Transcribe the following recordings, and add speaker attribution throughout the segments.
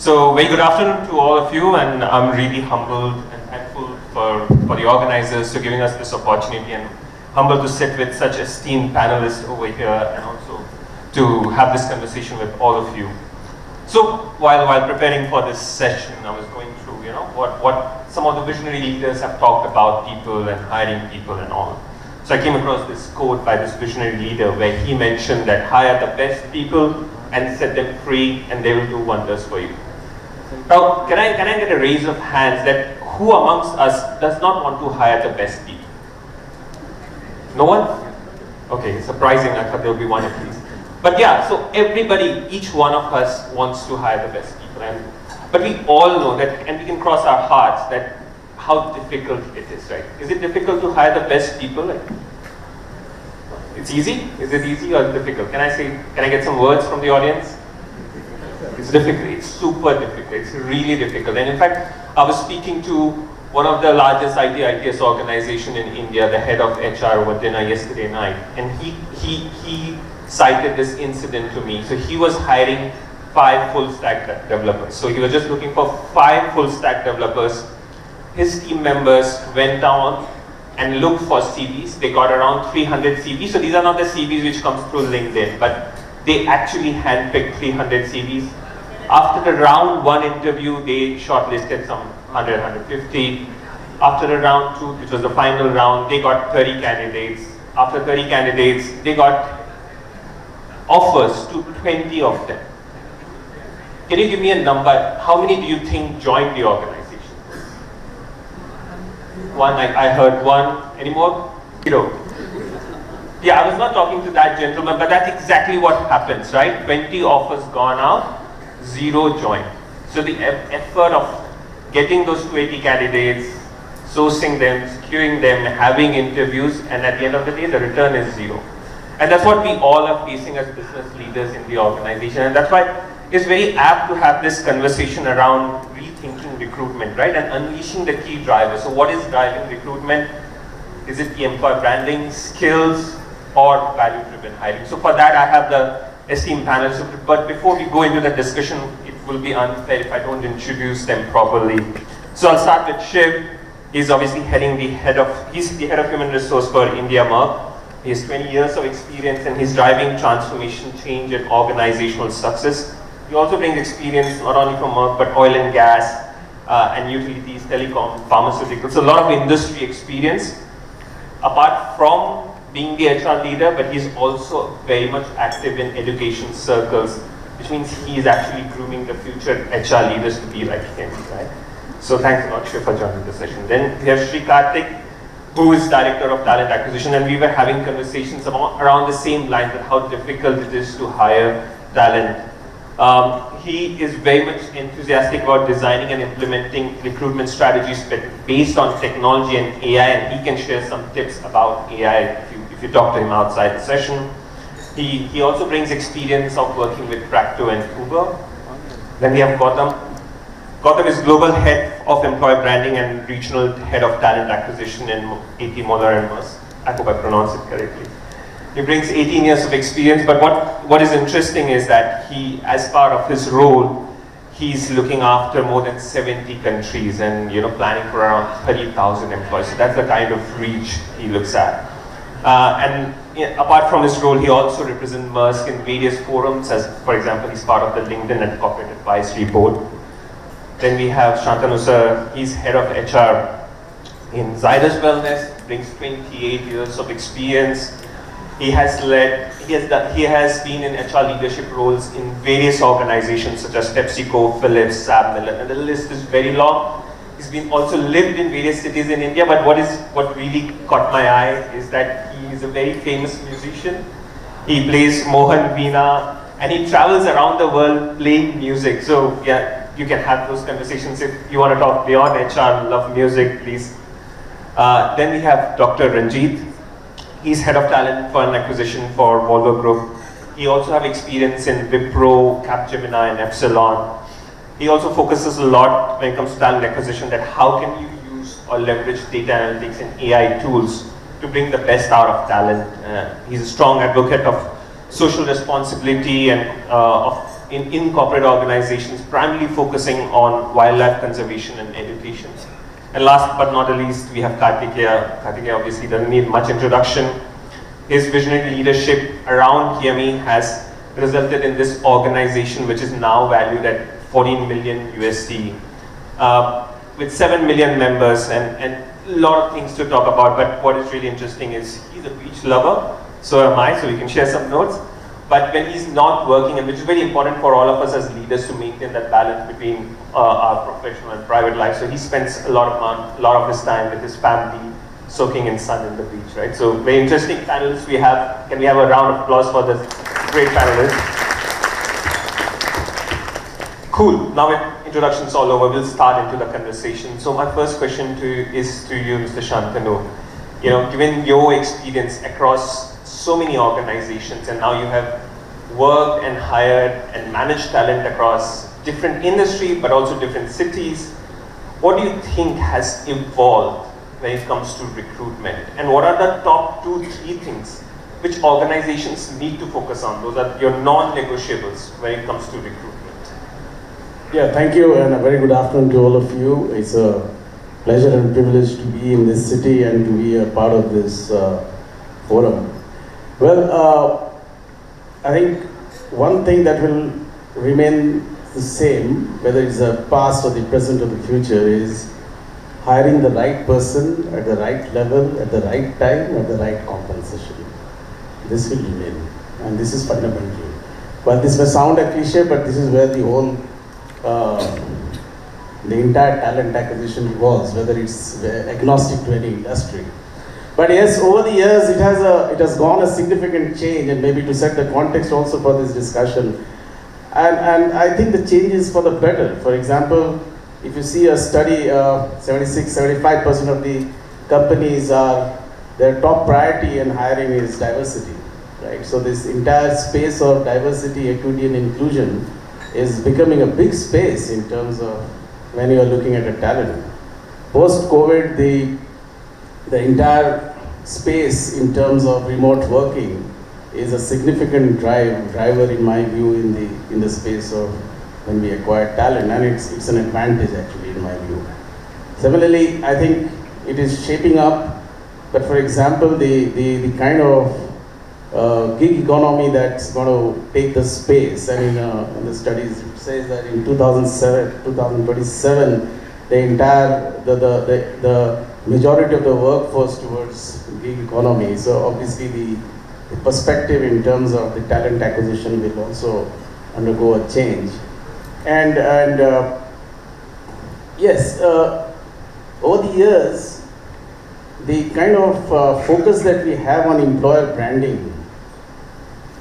Speaker 1: So very good afternoon to all of you, and I'm really humbled and thankful for the organizers for giving us this opportunity, and humbled to sit with such esteemed panelists over here and also to have this conversation with all of you. So while preparing for this session, I was going through, what some of the visionary leaders have talked about people and hiring people and all. So I came across this quote by this visionary leader where he mentioned that hire the best people and set them free and they will do wonders for you. Now, can I get a raise of hands that who amongst us does not want to hire the best people? No one? Okay, surprising, I thought there would be one at least. But yeah, so everybody, each one of us wants to hire the best people. But we all know that, and we can cross our hearts that how difficult it is, right? Is it difficult to hire the best people? It's easy? Is it easy or difficult? Can I get some words from the audience? It's difficult, it's super difficult, it's really difficult. And in fact, I was speaking to one of the largest ITS organization in India, the head of HR over dinner yesterday night, and he cited this incident to me. So he was hiring 5 full stack developers. So he was just looking for 5 full stack developers. His team members went down and looked for CVs. They got around 300 CVs. So these are not the CVs which comes through LinkedIn, but they actually handpicked 300 CVs. After the round 1 interview, they shortlisted some 100, 150. After the round 2, which was the final round, they got 30 candidates. After 30 candidates, they got offers to 20 of them. Can you give me a number? How many do you think joined the organization? 1, I heard 1. Any more? 0. Yeah, I was not talking to that gentleman, but that's exactly what happens, right? 20 offers gone out, 0 joined. So the effort of getting those 20 candidates, sourcing them, securing them, having interviews, and at the end of the day, the return is 0. And that's what we all are facing as business leaders in the organization. And that's why it's very apt to have this conversation around rethinking recruitment, right? And unleashing the key drivers. So what is driving recruitment? Is it the employer branding, skills, or value-driven hiring? So for that, I have the esteemed panel. But before we go into the discussion, it will be unfair if I don't introduce them properly. So I'll start with Shiv. He's obviously he's the head of human resource for India Merck. He has 20 years of experience and he's driving transformation, change, and organizational success. He also brings experience not only from Merck, but oil and gas, and utilities, telecom, pharmaceuticals, a lot of industry experience. Apart from being the HR leader, but he's also very much active in education circles, which means he is actually grooming the future HR leaders to be like him, right? So thanks a lot, Shiv, for joining the session. Then we have SriKartik, who is Director of Talent Acquisition, and we were having conversations around the same lines of how difficult it is to hire talent. He is very much enthusiastic about designing and implementing recruitment strategies based on technology and AI, and he can share some tips about AI if you talk to him outside the session. He also brings experience of working with Practo and Uber. Then we have Gautam. Gautam is Global Head of Employer Branding and Regional Head of Talent Acquisition in AP Moller and Maersk. I hope I pronounced it correctly. He brings 18 years of experience, but what is interesting is that he, as part of his role, he's looking after more than 70 countries and planning for around 30,000 employees. So that's the kind of reach he looks at. Apart from his role, he also represents Maersk in various forums, as for example, he's part of the LinkedIn and Corporate Advisory Board. Then we have Shantanu sir, he's head of HR in Zydus Wellness, brings 28 years of experience. He has been in HR leadership roles in various organizations such as PepsiCo, Philips, SAP, Miller, and the list is very long. He's been also lived in various cities in India, but what really caught my eye is that he is a very famous musician. He plays Mohan Veena, and he travels around the world playing music. So yeah, you can have those conversations if you want to talk beyond HR, love music, please. Then we have Dr.Ranjith. He's Head of Talent and Acquisition for Volvo Group. He also has experience in Wipro, Capgemini, and Epsilon. He also focuses a lot when it comes to talent acquisition, that how can you use or leverage data analytics and AI tools to bring the best out of talent. He's a strong advocate of social responsibility and of in corporate organizations, primarily focusing on wildlife conservation and education. And last but not the least, we have Karthikeya. Karthikeya obviously doesn't need much introduction. His visionary leadership around HiyaMee has resulted in this organization, which is now valued at 14 million USD, with 7 million members, and a lot of things to talk about. But what is really interesting is he's a beach lover, so am I, so we can share some notes. But when he's not working, and which is very important for all of us as leaders to maintain that balance between our professional and private life. So he spends a lot of his time with his family, soaking in sun in the beach, right? So very interesting panelists we have. Can we have a round of applause for this great panelists? Cool. Now with introductions all over, we'll start into the conversation. So my first question is to you, Mr. Shantanu. You know, given your experience across so many organizations, and now you have worked and hired and managed talent across different industry, but also different cities, what do you think has evolved when it comes to recruitment? And what are the top 2-3 things which organizations need to focus on? Those are your non-negotiables when it comes to recruitment.
Speaker 2: Yeah, thank you, and a very good afternoon to all of you. It's a pleasure and privilege to be in this city and to be a part of this forum. Well, I think one thing that will remain the same, whether it's the past or the present or the future, is hiring the right person at the right level, at the right time, at the right compensation. This will remain, and this is fundamental. Well, this may sound a cliche, but this is where the whole, the entire talent acquisition evolves, whether it's agnostic to any industry. But yes, over the years, it has gone a significant change, and maybe to set the context also for this discussion. And I think the change is for the better. For example, if you see a study, 76-75% of the companies their top priority in hiring is diversity, right? So this entire space of diversity, equity, and inclusion is becoming a big space in terms of when you are looking at a talent. Post-COVID, the entire space in terms of remote working is a significant driver in my view in the space of when we acquire talent, and it's an advantage actually in my view. Similarly, I think it is shaping up, but for example, the kind of gig economy that's going to take the space, and in the studies it says that in 2027, the entire the majority of the workforce towards gig economy. So obviously the perspective in terms of the talent acquisition will also undergo a change. And yes, over the years, the kind of focus that we have on employer branding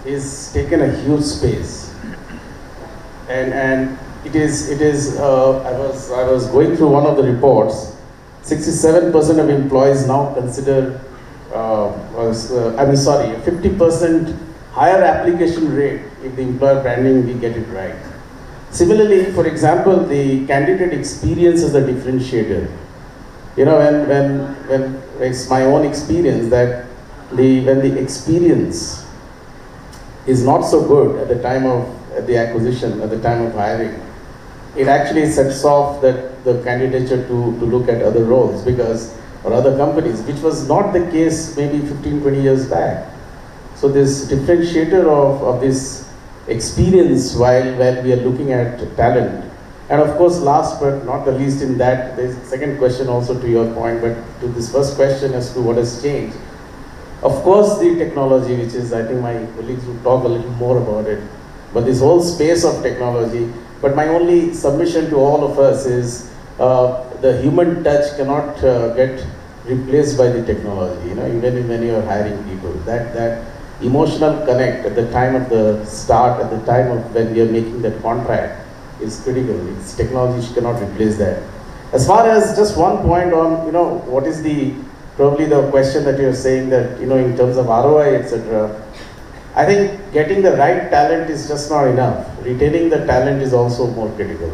Speaker 2: is taken a huge space. And it is I was going through one of the reports. 67% of employees now consider, 50% higher application rate if the employer branding, we get it right. Similarly, for example, the candidate experience is a differentiator. You know, when it's my own experience that when the experience is not so good at the time of the acquisition, at the time of hiring, it actually sets off the candidature to look at other roles or other companies, which was not the case maybe 15-20 years back. So this differentiator of this experience while we are looking at talent. And of course, last but not the least in that, there's a second question also to your point, but to this first question as to what has changed. Of course, the technology, which is, I think my colleagues will talk a little more about it, but this whole space of technology. But my only submission to all of us is the human touch cannot get replaced by the technology. You know, even when you are hiring people, that emotional connect at the time of the start, at the time of when we are making that contract is critical. It's technology cannot replace that. As far as just one point on, you know, what is probably the question that you're saying that, you know, in terms of ROI, etc. I think getting the right talent is just not enough. Retaining the talent is also more critical.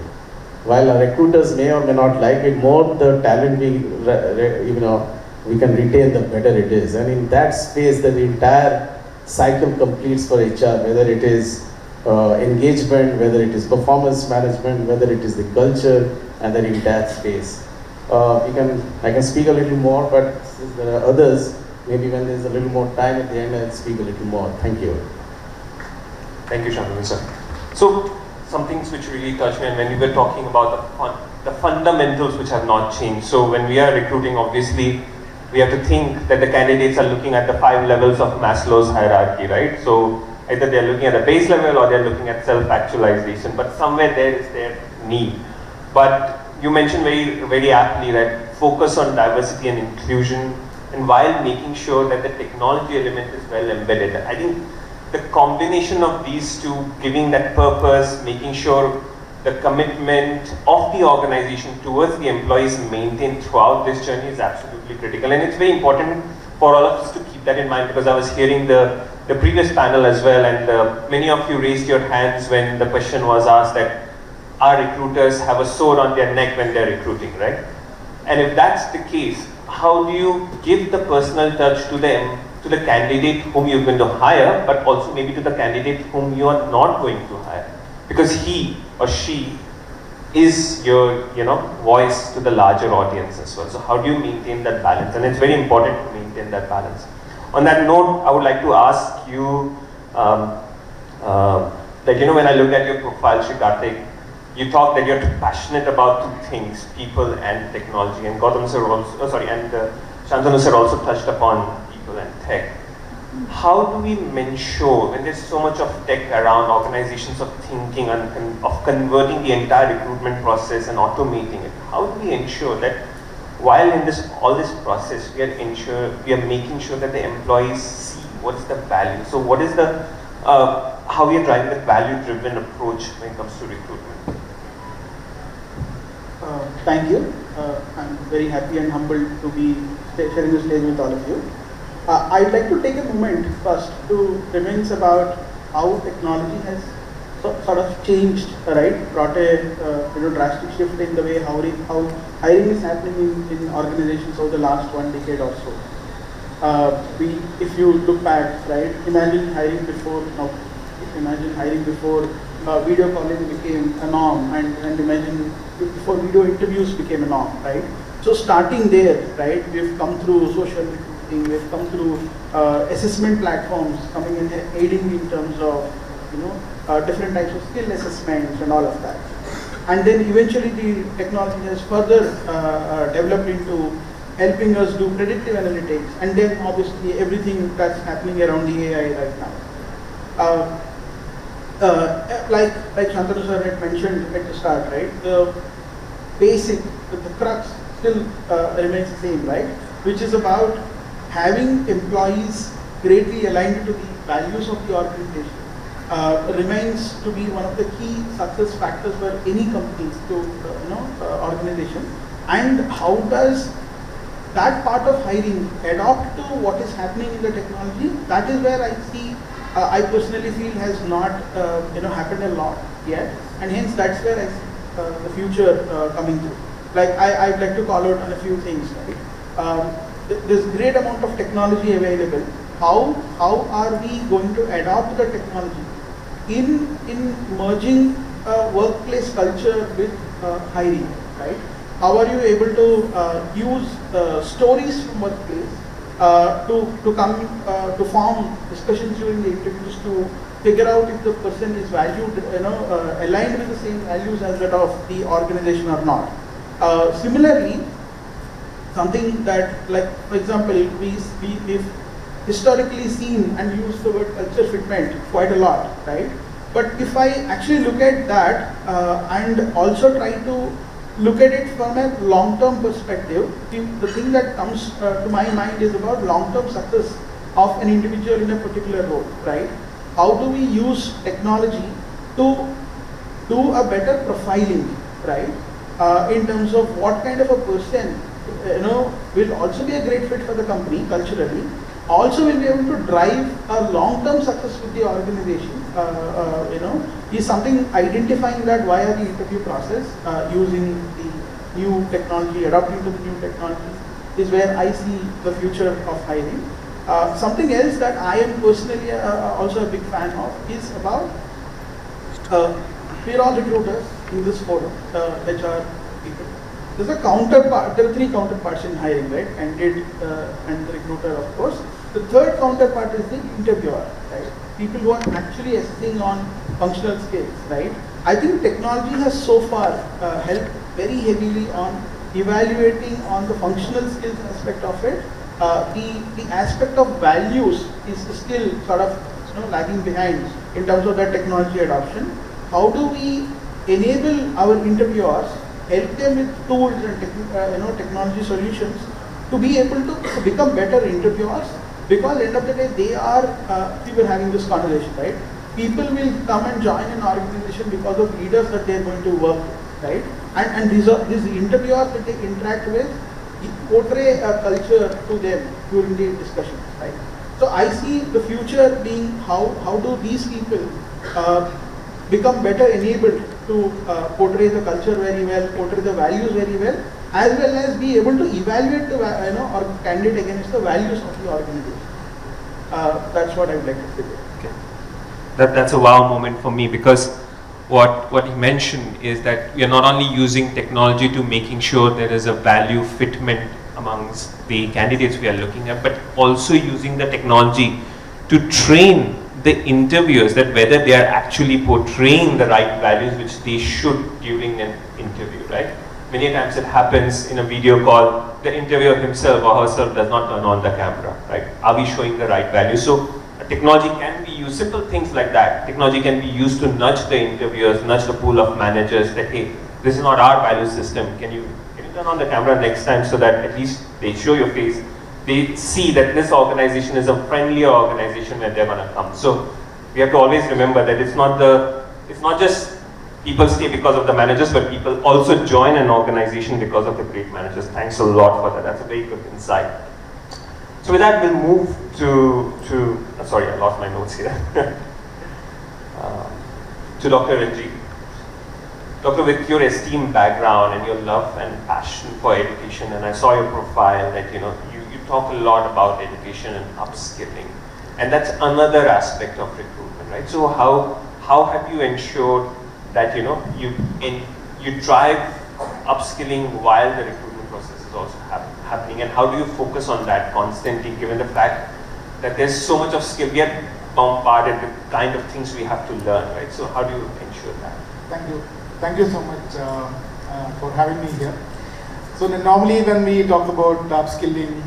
Speaker 2: While our recruiters may or may not like it, more the talent we can retain, the better it is. And in that space, the entire cycle completes for HR, whether it is engagement, whether it is performance management, whether it is the culture and the entire space. I can speak a little more, but since there are others, maybe when there's a little more time at the end, I'll speak a little more. Thank you.
Speaker 1: Thank you, Shantanu sir. So, some things which really touched me, and when we were talking about the fundamentals which have not changed. So, when we are recruiting, obviously, we have to think that the candidates are looking at the 5 levels of Maslow's hierarchy, right? So, either they're looking at the base level or they're looking at self-actualization, but somewhere there is their need. But you mentioned very, very aptly that focus on diversity and inclusion, and while making sure that the technology element is well embedded. I think the combination of these two, giving that purpose, making sure the commitment of the organization towards the employees maintained throughout this journey is absolutely critical. And it's very important for all of us to keep that in mind, because I was hearing the previous panel as well, and many of you raised your hands when the question was asked that our recruiters have a sword on their neck when they're recruiting, right? And if that's the case, how do you give the personal touch to the candidate whom you're going to hire, but also maybe to the candidate whom you are not going to hire? Because he or she is your, voice to the larger audience as well. So how do you maintain that balance? And it's very important to maintain that balance. On that note, I would like to ask you, when I look at your profile, SriKartik, you talk that you're passionate about 2 things, people and technology. And Gautam sir also, and Shantanu sir also touched upon people and tech. How do we ensure, when there's so much of tech around, organizations of thinking and of converting the entire recruitment process and automating it, how do we ensure that while in all this process, we are making sure that the employees see what's the value? So what is how we are driving the value-driven approach when it comes to recruitment?
Speaker 3: Thank you. I'm very happy and humbled to be sharing the stage with all of you. I'd like to take a moment first to reminisce about how technology has sort of changed, right? Brought a drastic shift in the way how hiring is happening in organizations over the last 1 decade or so. If you look back, right? Imagine hiring before video calling became a norm, and imagine before video interviews became a norm, right? So starting there, right? We've come through social recruiting, we've come through assessment platforms coming in, aiding in terms of different types of skill assessments and all of that. And then eventually the technology has further developed into helping us do predictive analytics, and then obviously everything that's happening around the AI right now. Like Shantanu sir had mentioned at the start, right? The basic, the crux still remains the same, right? Which is about having employees greatly aligned to the values of the organization. Remains to be one of the key success factors for any company organization. And how does that part of hiring adopt to what is happening in the technology? That is where I personally feel has not happened a lot yet, and hence that's where I see the future coming through. Like I'd like to call out on a few things. Right? There's great amount of technology available. How are we going to adopt the technology in merging workplace culture with hiring? Right? How are you able to use stories from workplace to come to form discussions during the interviews to figure out if the person is valued, aligned with the same values as that of the organization or not. Similarly, something that, like for example, we've historically seen and used the word culture fitment quite a lot, right? But if I actually look at that and also try to look at it from a long-term perspective, the thing that comes to my mind is about long-term success of an individual in a particular role, right? How do we use technology to do a better profiling, right? In terms of what kind of a person, will also be a great fit for the company culturally, also will be able to drive a long-term success with the organization, is something identifying that via the interview process, using the new technology, adapting to the new technology, is where I see the future of hiring. Something else that I am personally also a big fan of is about we're all recruiters in this forum, HR people. There's a counterpart. There are three counterparts in hiring, right? Candidate and the recruiter, of course. The third counterpart is the interviewer, right? People who are actually assessing on functional skills, right? I think technology has so far helped very heavily on evaluating on the functional skills aspect of it. The aspect of values is still sort of lagging behind in terms of that technology adoption. How do we enable our interviewers, help them with tools and technology solutions to be able to become better interviewers? Because end of the day, they are, we were having this conversation, right? People will come and join an organization because of leaders that they are going to work with, right? And these interviewers that they interact with portray a culture to them during the discussions, right? So I see the future being how do these people become better enabled to portray the culture very well, portray the values very well, as well as be able to evaluate the or candidate against the values of the organization. That's what I would like to say.
Speaker 1: Okay. That's a wow moment for me, because what he mentioned is that we are not only using technology to making sure there is a value fitment amongst the candidates we are looking at, but also using the technology to train the interviewers that whether they are actually portraying the right values which they should during an interview, right? Many times it happens in a video call, the interviewer himself or herself does not turn on the camera, right? Are we showing the right value? So technology can be used, simple things like that. Technology can be used to nudge the interviewers, nudge the pool of managers that, hey, this is not our value system. Can you turn on the camera next time so that at least they show your face, they see that this organization is a friendlier organization when they're going to come. So we have to always remember that it's not just people stay because of the managers, but people also join an organization because of the great managers. Thanks a lot for that. That's a very good insight. So with that, we'll move to sorry, I lost my notes here. To Dr. Ranjith. Doctor, with your esteemed background and your love and passion for education, and I saw your profile that you talk a lot about education and upskilling, and that's another aspect of recruitment, right? So how have you ensured that you drive upskilling while the recruitment process is also happening, and how do you focus on that constantly, given the fact that there's so much of skill, we are bombarded with kind of things we have to learn, right? So how do you ensure that?
Speaker 4: Thank you so much for having me here. So normally when we talk about upskilling,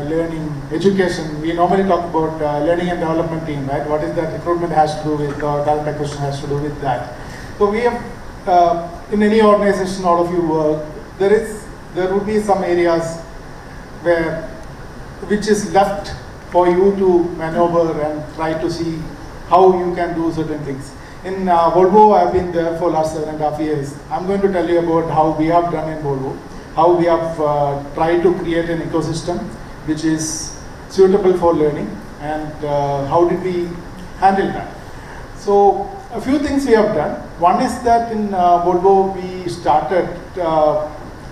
Speaker 4: learning, education, we normally talk about learning and development team, right? What is that recruitment has to do with, or talent acquisition has to do with that. So we have, in any organization, all of you work, there would be some areas which is left for you to maneuver and try to see how you can do certain things. In Volvo, I've been there for last 7.5 years. I'm going to tell you about how we have done in Volvo, how we have tried to create an ecosystem which is suitable for learning, and how did we handle that. So a few things we have done. One is that in Volvo we started,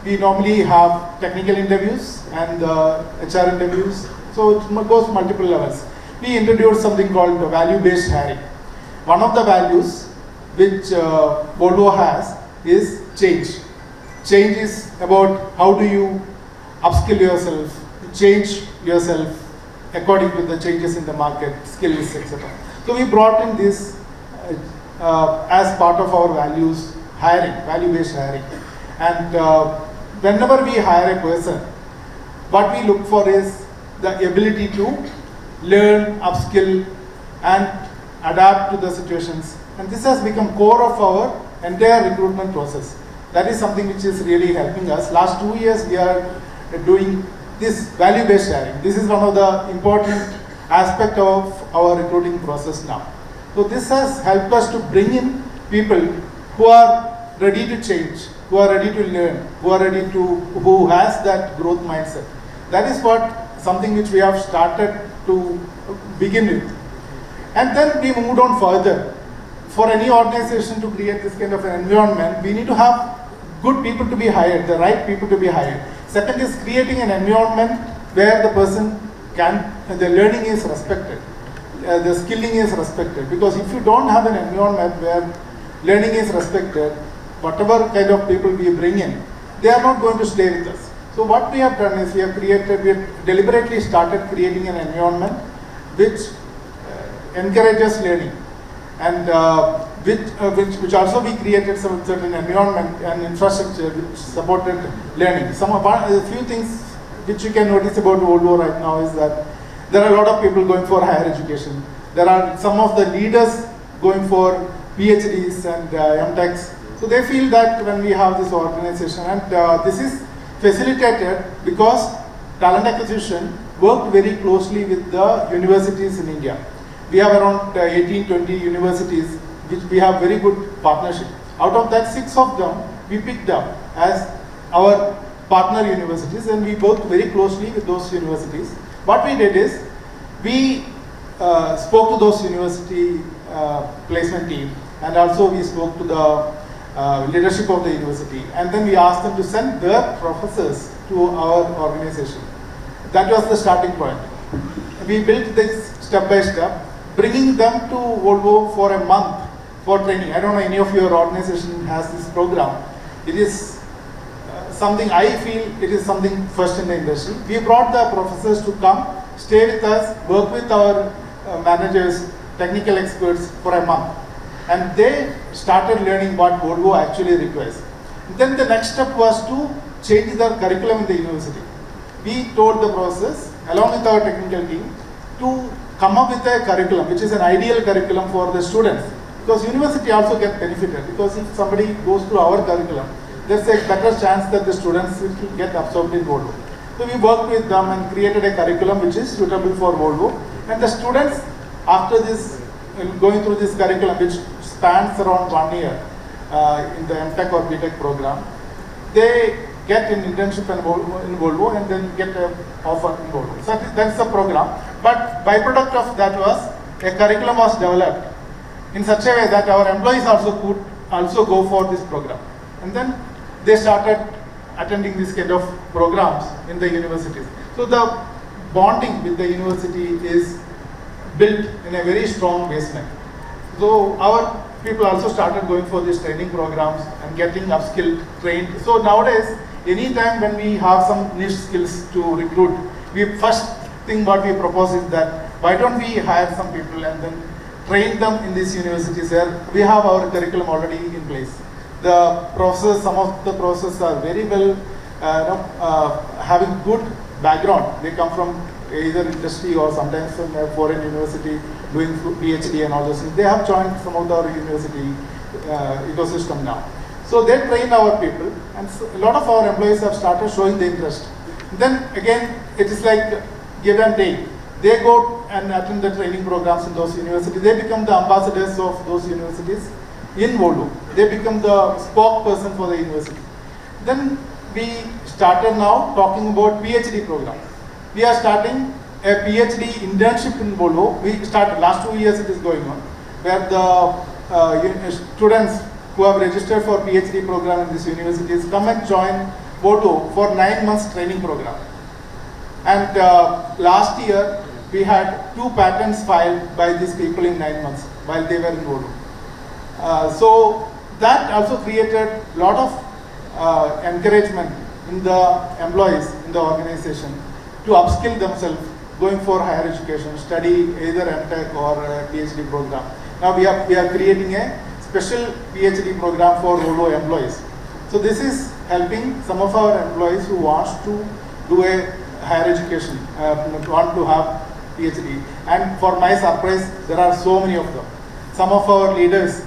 Speaker 4: we normally have technical interviews and HR interviews, so it goes multiple levels. We introduced something called value-based hiring. One of the values which Volvo has is change. Change is about how do you upskill yourself, change yourself according to the changes in the market, skills, etc. So we brought in this as part of our values hiring, value-based hiring. And whenever we hire a person, what we look for is the ability to learn, upskill, and adapt to the situations. And this has become core of our entire recruitment process. That is something which is really helping us. Last 2 years we are doing this value-based hiring. This is one of the important aspects of our recruiting process now. So this has helped us to bring in people who are ready to change, who are ready to learn, who has that growth mindset. That is something which we have started to begin with. And then we moved on further. For any organization to create this kind of an environment, we need to have good people to be hired, the right people to be hired. Second is creating an environment where the person the learning is respected, the skilling is respected. Because if you don't have an environment where learning is respected, whatever kind of people we bring in, they are not going to stay with us. So what we have done is we have deliberately started creating an environment which encourages learning, and which also we created some certain environment and infrastructure which supported learning. A few things which you can notice about Volvo right now is that there are a lot of people going for higher education. There are some of the leaders going for PhDs and MTechs. So they feel that when we have this organization, and this is facilitated because talent acquisition worked very closely with the universities in India. We have around 18-20 universities which we have very good partnership. Out of that, 6 of them we picked up as our partner universities, and we worked very closely with those universities. What we did is we spoke to those university placement team, and also we spoke to the leadership of the university, and then we asked them to send their professors to our organization. That was the starting point. We built this step by step, bringing them to Volvo for a month for training. I don't know any of your organization has this program. It is something I feel it is something first in the industry. We brought the professors to come, stay with us, work with our managers, technical experts for a month. And they started learning what Volvo actually requires. Then the next step was to change the curriculum in the university. We told the professors, along with our technical team, to come up with a curriculum which is an ideal curriculum for the students. Because university also get benefited, because if somebody goes through our curriculum, there's a better chance that the students will get absorbed in Volvo. So we worked with them and created a curriculum which is suitable for Volvo. And the students, after this, going through this curriculum, which spans around 1 year in the MTech or BTech program, they get an internship in Volvo and then get an offer in Volvo. So that's the program. But byproduct of that was a curriculum was developed in such a way that our employees also could also go for this program. And then they started attending this kind of programs in the universities. So the bonding with the university is built in a very strong basement. So our people also started going for these training programs and getting upskilled, trained. So nowadays, anytime when we have some niche skills to recruit, first thing what we propose is that why don't we hire some people and then train them in these universities where we have our curriculum already in place. The professors, some of the professors are very well having good background. They come from either industry or sometimes from a foreign university doing PhD and all those things. They have joined some of our university ecosystem now. So they train our people, and a lot of our employees have started showing the interest. Then again, it is like give and take. They go and attend the training programs in those universities. They become the ambassadors of those universities in Volvo. They become the spokesperson for the university. Then we started now talking about PhD program. We are starting a PhD internship in Volvo. We started last 2 years it is going on, where the students who have registered for PhD program in these universities come and join Volvo for 9 months training program. And last year we had 2 patents filed by these people in 9 months while they were in Volvo. So that also created a lot of encouragement in the employees in the organization to upskill themselves, going for higher education, study either MTech or a PhD program. Now we are creating a special PhD program for Volvo employees. So this is helping some of our employees who want to do a higher education, want to have PhD. And for my surprise, there are so many of them. Some of our leaders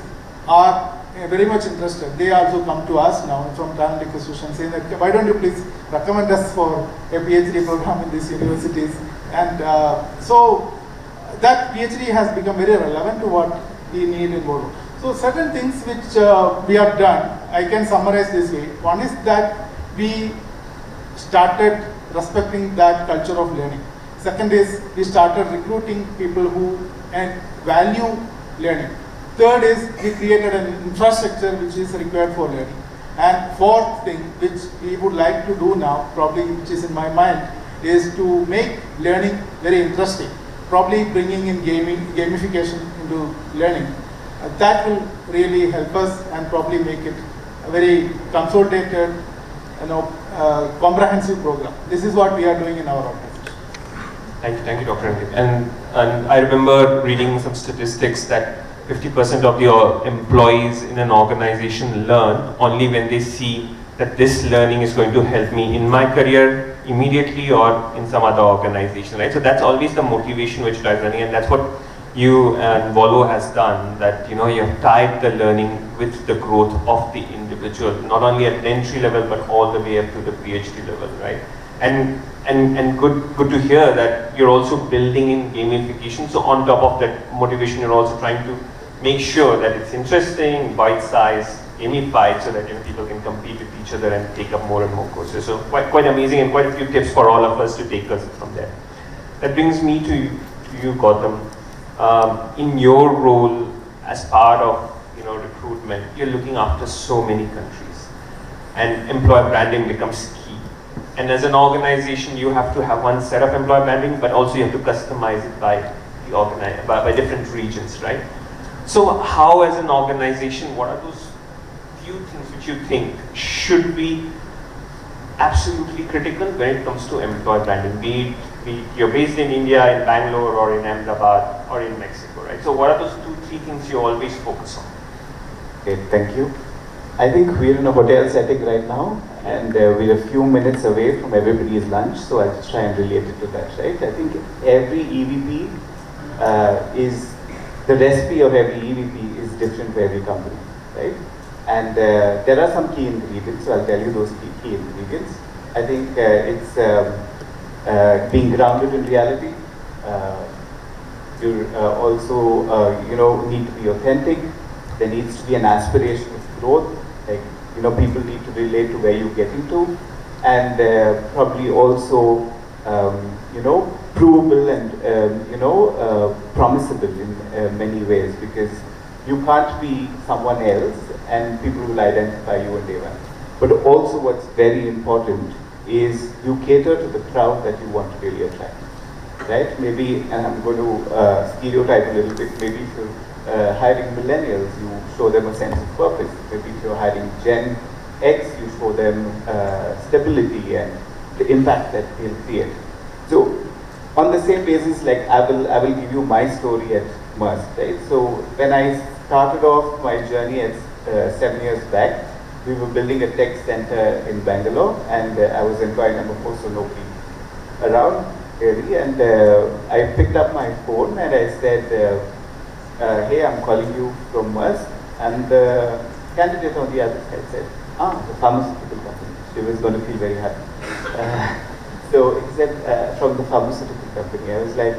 Speaker 4: are very much interested. They also come to us now from talent acquisition saying that why don't you please recommend us for a PhD program in these universities. And so that PhD has become very relevant to what we need in Volvo. So certain things which we have done, I can summarize this way. One is that we started respecting that culture of learning. Second is we started recruiting people who value learning. Third is we created an infrastructure which is required for learning. And fourth thing which we would like to do now, probably which is in my mind, is to make learning very interesting. Probably bringing in gamification into learning. That will really help us and probably make it a very consolidated, comprehensive program. This is what we are doing in our organization.
Speaker 1: Thank you, Dr. Ranjith. And I remember reading some statistics that 50% of your employees in an organization learn only when they see that this learning is going to help me in my career immediately or in some other organization, right? So that's always the motivation which drives learning, and that's what you and Volvo has done, that you have tied the learning with the growth of the individual, not only at entry level but all the way up to the PhD level, right? And good to hear that you're also building in gamification. So on top of that motivation, you're also trying to make sure that it's interesting, bite-sized, gamified, so that people can compete with each other and take up more and more courses. So quite amazing, and quite a few tips for all of us to take us from there. That brings me to you, Gautam. In your role as part of recruitment, you're looking after so many countries, and employer branding becomes key. And as an organization, you have to have one set of employer branding, but also you have to customize it by different regions, right? So how, as an organization, what are those few things which you think should be absolutely critical when it comes to employer branding? Be it you're based in India, in Bangalore, or in Ahmedabad, or in Mexico, right? So what are those 2-3 things you always focus on?
Speaker 5: Okay, thank you. I think we're in a hotel setting right now, and we're a few minutes away from everybody's lunch, so I'll just try and relate it to that, right? I think every EVP is, the recipe of every EVP is different for every company, right? And there are some key ingredients, so I'll tell you those key ingredients. I think it's being grounded in reality. You also, need to be authentic. There needs to be an aspiration of growth. Like, people need to relate to where you're getting to, and probably also, provable and, promisable in many ways, because you can't be someone else and people will identify you on day one. But also what's very important is you cater to the crowd that you want to really attract, right? Maybe, and I'm going to stereotype a little bit, maybe if you're hiring millennials, you show them a sense of purpose. Maybe if you're hiring Gen X, you show them stability and the impact that they'll create. So on the same basis, like I will give you my story at Maersk, right? So when I started off my journey at 7 years back, we were building a tech center in Bangalore, and I was employee number 4, so nobody around really. And I picked up my phone and I said, hey, I'm calling you from Maersk. And the candidate on the other side said, the pharmaceutical company. She was going to feel very happy. So he said, from the pharmaceutical company. I was like,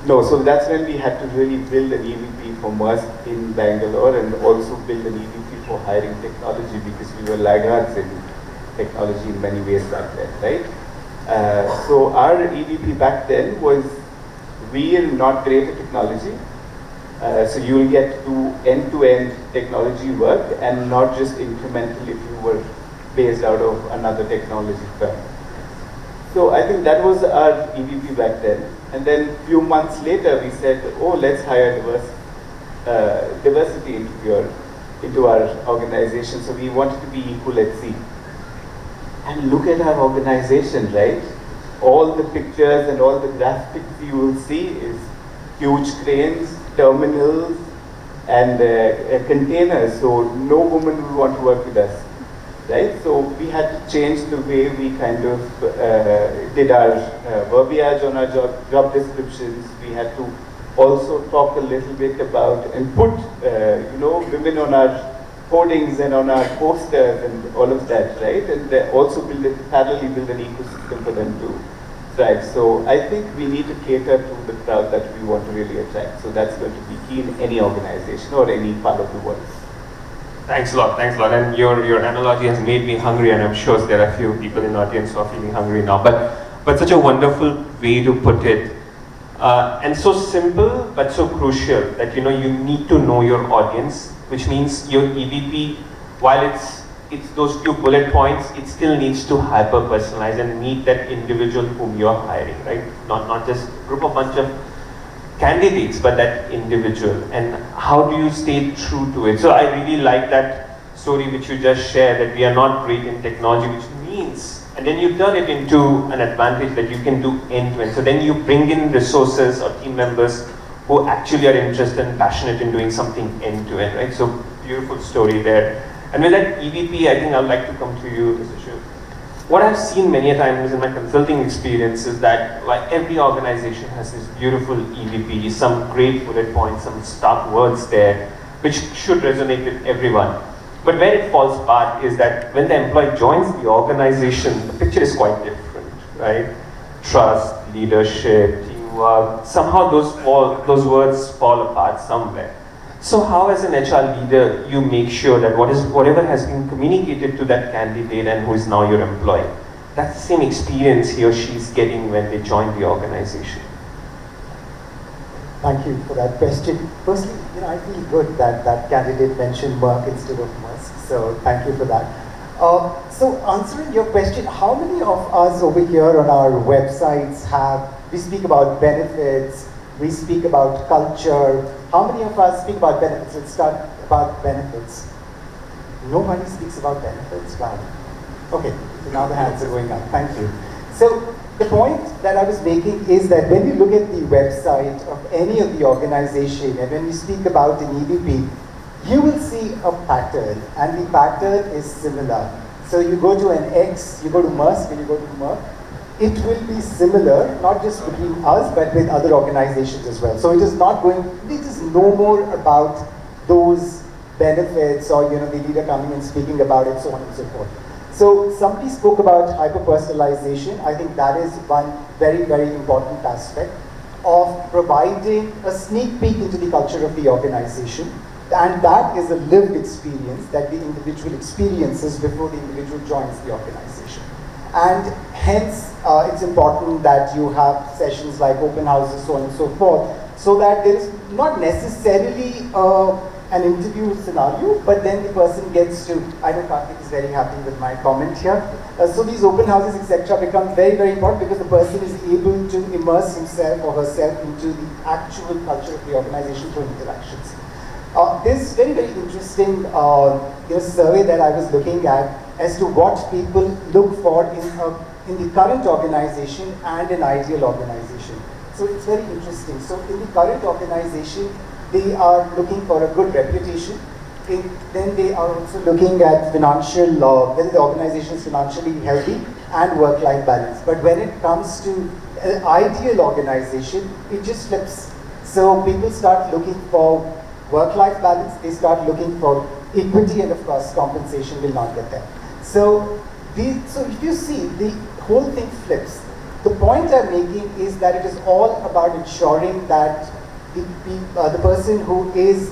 Speaker 5: no. So that's when we had to really build an EVP for Maersk in Bangalore, and also build an EVP for hiring technology, because we were laggards in technology in many ways back then, right? So our EVP back then was, we are not great at technology. So you'll get to end-to-end technology work, and not just incremental if you were based out of another technology firm. So I think that was our EVP back then. And then a few months later, we said, oh, let's hire diversity into our organization. So we wanted to be equal at sea. And look at our organization, right? All the pictures and all the graphics you will see is huge cranes, terminals, and containers. So no woman would want to work with us, right? So we had to change the way we kind of did our verbiage on our job descriptions. We had to also talk a little bit about and put women on our hoardings and on our posters and all of that, right? And also parallelly build an ecosystem for them to thrive. So I think we need to cater to the crowd that we want to really attract. So that's going to be key in any organization or any part of the world.
Speaker 1: Thanks a lot. And your analogy has made me hungry, and I'm sure there are a few people in the audience who are feeling hungry now. But such a wonderful way to put it. And so simple, but so crucial, that you need to know your audience, which means your EVP, while it's those few bullet points, it still needs to hyper-personalize and meet that individual whom you're hiring, right? Not just group of bunch of candidates, but that individual, and how do you stay true to it? So I really like that story which you just shared, that we are not great in technology, which means, and then you turn it into an advantage that you can do end-to-end. So then you bring in resources or team members who actually are interested and passionate in doing something end-to-end, right? So beautiful story there. And with that EVP, I think I'd like to come to you, Mr. Shiv. What I've seen many times in my consulting experience is that like every organization has this beautiful EVP, some great bullet points, some stark words there, which should resonate with everyone. But where it falls apart is that when the employee joins the organization, the picture is quite different, right? Trust, leadership, teamwork, somehow those words fall apart somewhere. So how as an HR leader, you make sure that whatever has been communicated to that candidate and who is now your employee, that's the same experience he or she is getting when they join the organization?
Speaker 6: Thank you for that question. Firstly, I feel good that that candidate mentioned Merck instead of Maersk, so thank you for that. So answering your question, how many of us over here on our websites we speak about benefits, we speak about culture. How many of us speak about benefits? Let's start about benefits. Nobody speaks about benefits? Wow. Okay, so now the hands are going up. Thank you. So the point that I was making is that when you look at the website of any of the organization and when we speak about an EVP, you will see a pattern, and the pattern is similar. So you go to an X, you go to Maersk, and you go to Merck, it will be similar, not just between us, but with other organizations as well. So it is no more about those benefits or the leader coming and speaking about it, so on and so forth. So somebody spoke about hyper-personalization. I think that is one very, very important aspect of providing a sneak peek into the culture of the organization. And that is a lived experience that the individual experiences before the individual joins the organization. And hence, it's important that you have sessions like open houses, so on and so forth, so that there is not necessarily an interview scenario, but then the person gets to, I know Karthik is very happy with my comment here. So these open houses, etc., become very, very important because the person is able to immerse himself or herself into the actual culture of the organization through interactions. This very, very interesting survey that I was looking at as to what people look for in the current organization and an ideal organization. So it's very interesting. So in the current organization, they are looking for a good reputation. Then they are also looking at financial, whether the organization is financially healthy and work-life balance. But when it comes to an ideal organization, it just flips. So people start looking for work-life balance, they start looking for equity, and of course compensation will not get there. So if you see, the whole thing flips. The point I'm making is that it is all about ensuring that the person who is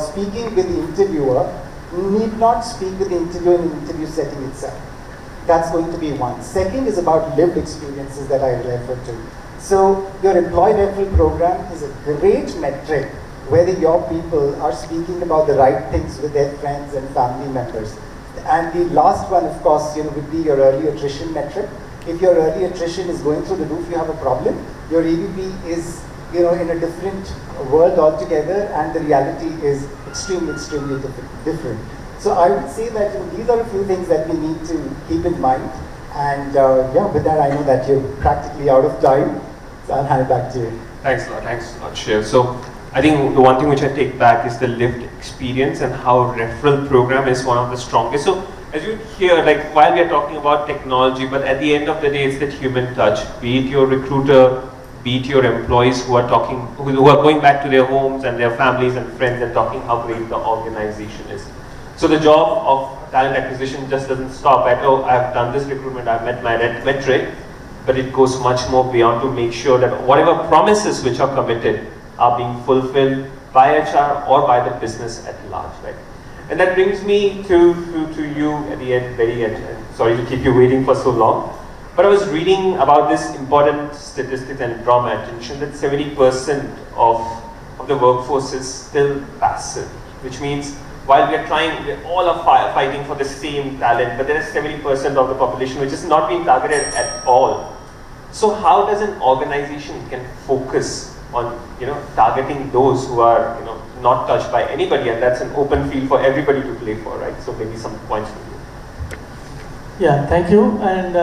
Speaker 6: speaking with the interviewer need not speak with the interviewer in the interview setting itself. That's going to be one. Second is about lived experiences that I referred to. So your employee referral program is a great metric whether your people are speaking about the right things with their friends and family members. And the last one, of course, would be your early attrition metric. If your early attrition is going through the roof, you have a problem. Your EVP is, in a different world altogether, and the reality is extremely, extremely different. So I would say that these are a few things that we need to keep in mind. And with that, I know that you're practically out of time, so I'll hand it back to you.
Speaker 1: Thanks a lot, Shiv. So I think the one thing which I take back is the lived experience and how referral program is one of the strongest. So as you hear, like while we are talking about technology, but at the end of the day, it's that human touch. Be it your recruiter, be it your employees who are going back to their homes and their families and friends and talking how great the organization is. So the job of talent acquisition just doesn't stop at, oh, I've done this recruitment, I've met my metric, but it goes much more beyond to make sure that whatever promises which are committed are being fulfilled by HR or by the business at large, right? And that brings me to you at the end, very end. Sorry to keep you waiting for so long, but I was reading about this important statistic and draw my attention that 70% of the workforce is still passive, which means while we all are fighting for the same talent, but there is 70% of the population which is not being targeted at all. So how does an organization can focus on targeting those who are not touched by anybody, and that's an open field for everybody to play for, right? So maybe some points from you.
Speaker 7: Yeah, thank you, and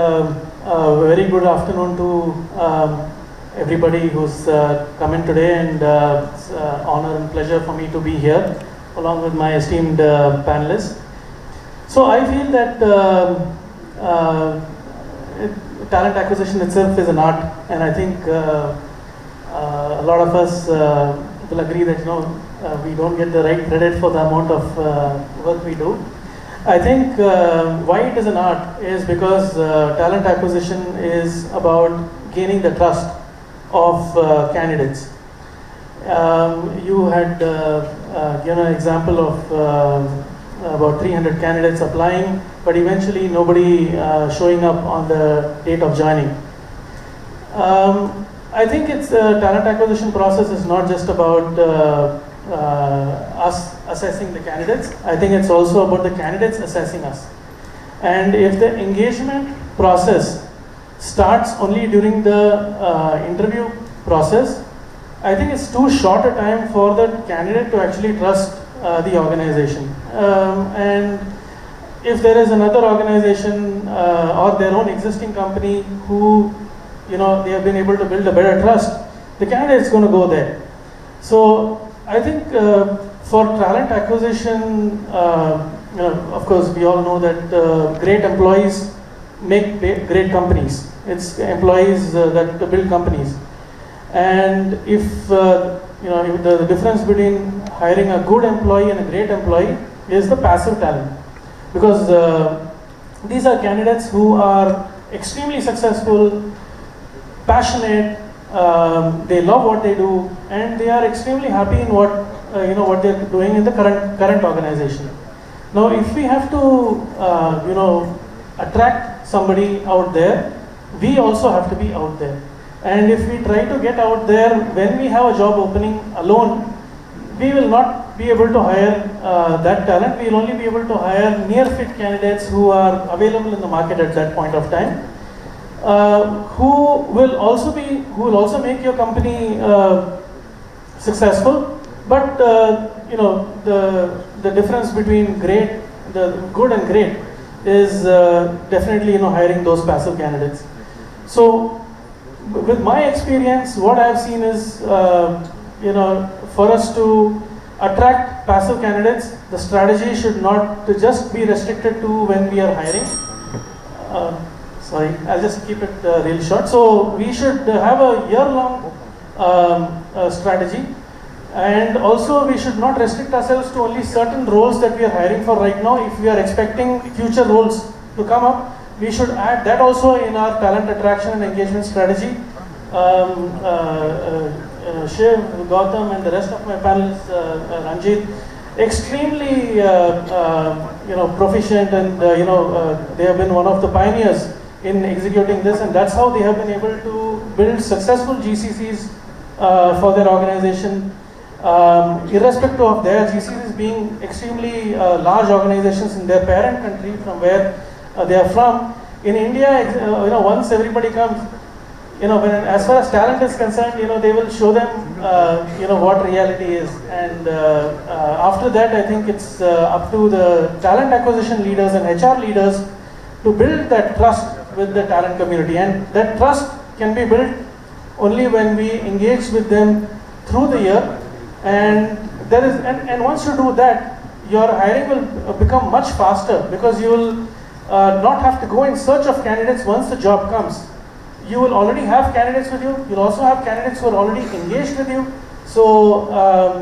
Speaker 7: very good afternoon to everybody who's come in today, and it's an honor and pleasure for me to be here along with my esteemed panelists. So I feel that talent acquisition itself is an art, and I think a lot of us will agree that we don't get the right credit for the amount of work we do. I think why it is an art is because talent acquisition is about gaining the trust of candidates. You had given an example of about 300 candidates applying, but eventually nobody showing up on the date of joining. I think it's talent acquisition process is not just about us assessing the candidates. I think it's also about the candidates assessing us. And if the engagement process starts only during the interview process, I think it's too short a time for the candidate to actually trust the organization. And if there is another organization or their own existing company who they have been able to build a better trust, the candidate is going to go there. So I think for talent acquisition, of course we all know that great employees make great companies. It's employees that build companies. And if if the difference between hiring a good employee and a great employee is the passive talent, because these are candidates who are extremely successful, passionate, they love what they do, and they are extremely happy in what what they are doing in the current organization. Now, if we have to attract somebody out there, we also have to be out there. And if we try to get out there when we have a job opening alone, we will not be able to hire that talent. We will only be able to hire near fit candidates who are available in the market at that point of time, who will also make your company successful. But the difference between the good and great is definitely hiring those passive candidates. So with my experience, what I have seen is for us to attract passive candidates, the strategy should not to just be restricted to when we are hiring. Sorry, I'll just keep it really short. So we should have a year-long strategy, and also we should not restrict ourselves to only certain roles that we are hiring for right now. If we are expecting future roles to come up, we should add that also in our talent attraction and engagement strategy. Shiv, Gautam, and the rest of my panelists, Ranjith, extremely proficient, and they have been one of the pioneers in executing this, and that's how they have been able to build successful GCCs for their organization, irrespective of their GCCs being extremely large organizations in their parent country from where they are from. In India, once everybody comes, as far as talent is concerned, they will show them, what reality is. And after that, I think it's up to the talent acquisition leaders and HR leaders to build that trust with the talent community. And that trust can be built only when we engage with them through the year. And once you do that, your hiring will become much faster, because you will not have to go in search of candidates once the job comes. You will already have candidates with you. You'll also have candidates who are already engaged with you. So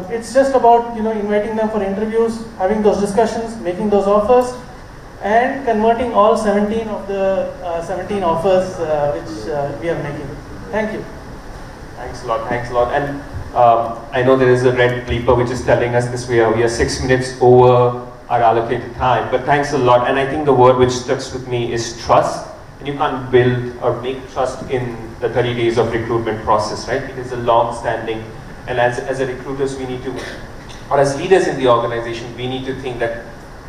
Speaker 7: it's just about inviting them for interviews, having those discussions, making those offers, and converting all 17 of the 17 offers which we are making. Thank you.
Speaker 1: Thanks a lot. Thanks a lot. And I know there is a red bleeper which is telling us this. We are 6 minutes over our allocated time. But thanks a lot. And I think the word which sticks with me is trust. And you can't build or make trust in the 30 days of recruitment process, right? It is a long-standing, and as a recruiters, we need to, or as leaders in the organization, we need to think that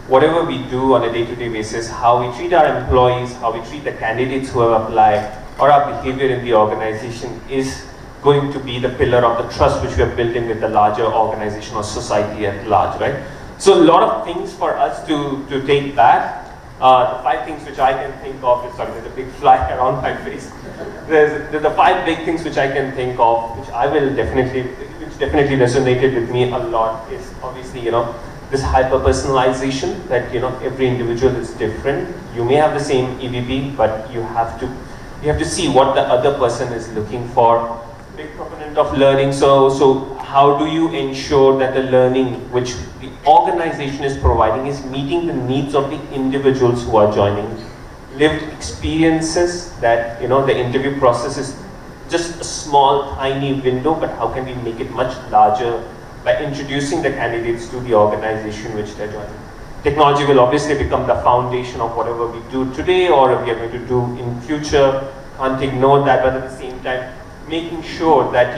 Speaker 1: whatever we do on a day-to-day basis, how we treat our employees, how we treat the candidates who have applied, or our behavior in the organization is going to be the pillar of the trust which we are building with the larger organization or society at large, right? So a lot of things for us to take back. The 5 things which I can think of, sorry, there's a big fly around my face. There's the 5 big things which I can think of, which definitely resonated with me a lot, is obviously, this hyper-personalization, that, every individual is different. You may have the same EVP, but you have to see what the other person is looking for. Big proponent of learning, so how do you ensure that the learning which the organization is providing is meeting the needs of the individuals who are joining? Lived experiences, that the interview process is just a small tiny window, but how can we make it much larger by introducing the candidates to the organization which they're joining? Technology will obviously become the foundation of whatever we do today or we are going to do in future. Can't ignore that, but at the same time, making sure that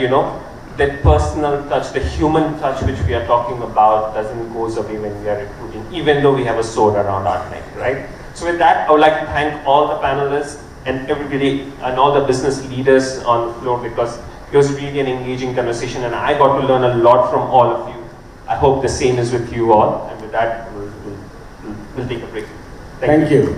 Speaker 1: that personal touch, the human touch which we are talking about, doesn't goes away when we are recruiting, even though we have a sword around our neck, right? So with that, I would like to thank all the panelists and everybody and all the business leaders on the floor, because it was really an engaging conversation and I got to learn a lot from all of you. I hope the same is with you all, and with that, we'll take a break.
Speaker 2: Thank you.